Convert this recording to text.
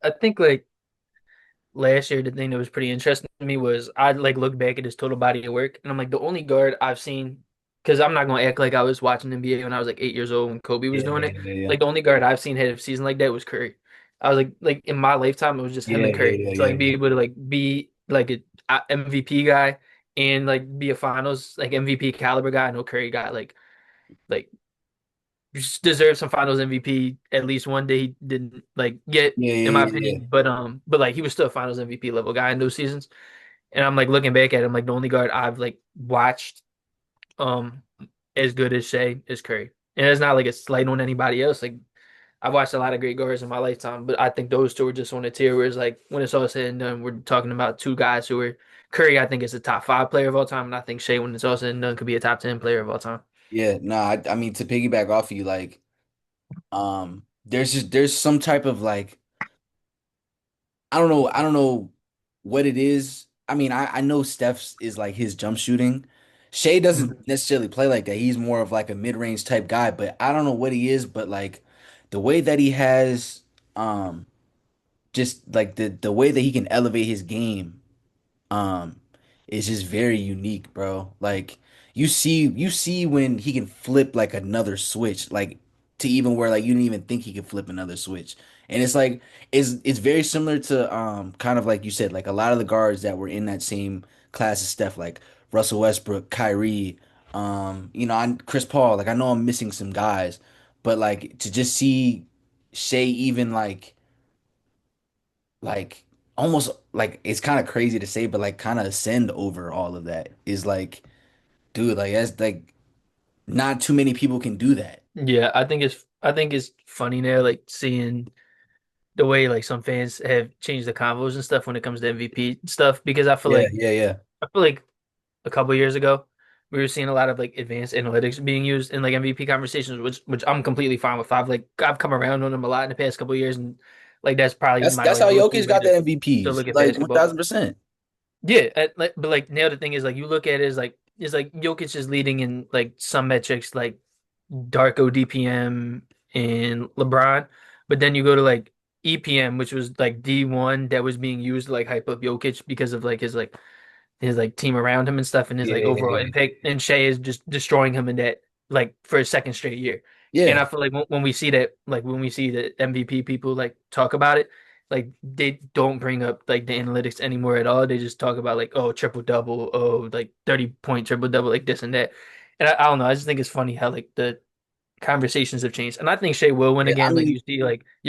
I think like last year the thing that was pretty interesting to me was I like look back at his total body of work and I'm like the only guard I've seen because I'm not gonna act like I was watching NBA when I was like 8 years old when Kobe was Yeah, doing yeah, it. yeah, yeah. Like the only guard I've seen have a season like that was Curry. I was like in my lifetime it was just him Yeah, and yeah, Curry yeah, to yeah, like be yeah. able to like be like a MVP guy and like be a finals like MVP caliber guy. I know Curry got like deserves some Finals MVP at least one day. He didn't like get, Yeah, in my yeah, yeah, yeah. opinion, but like he was still a Finals MVP level guy in those seasons. And I'm like looking back at him, like the only guard I've like watched um as good as Shea is Curry. And it's not like it's slight on anybody else. Like I've watched a lot of great guards in my lifetime, but I think those two are just on a tier where it's like when it's all said and done, we're talking about two guys who are Curry. I think is a top five player of all time, and I think Shea, when it's all said and done, could be a top 10 player of all time. Yeah, no, I mean to piggyback off of you, like, there's some type of like I don't know what it is. I mean, I know Steph's is like his jump shooting. Shea doesn't Mhm. necessarily play like that. He's more of like a mid-range type guy, but I don't know what he is, but like the way that he has just like the way that he can elevate his game um is just very unique, bro. Like you see when he can flip like another switch, like to even where like you didn't even think he could flip another switch. And it's like it's very similar to kind of like you said, like a lot of the guards that were in that same class of Steph, like Russell Westbrook, Kyrie, Chris Paul. Like I know I'm missing some guys, but like to just see Shea even like almost like it's kind of crazy to say, but like kind of ascend over all of that is like, dude, like that's like not too many people can do that. Yeah, I think it's funny now, like seeing the way like some fans have changed the convos and stuff when it comes to MVP stuff because Yeah, yeah, yeah. I feel like a couple years ago we were seeing a lot of like advanced analytics being used in like MVP conversations, which I'm completely fine with. I've come around on them a lot in the past couple years, and like that's probably my That's like how go-to Jokic way got the to MVPs. look at Like basketball. 1000%. Yeah, but like now the thing is like you look at it as like is like Jokic is leading in like some metrics like Darko DPM and LeBron, but then you go to like EPM, which was like D1 that was being used to like hype up Jokic because of like his like team around him and stuff and his Yeah, like yeah, overall yeah. impact. And Shea is just destroying him in that like for a second straight year. And Yeah. I feel like when we see that, like when we see the MVP people like talk about it, like they don't bring up like the analytics anymore at all. They just talk about like, oh, triple double, oh, like 30-point triple double, like this and that. And I don't know. I just think it's funny how like the conversations have changed. And I think Shea will win Yeah, I again. Like mean, you see, like Yo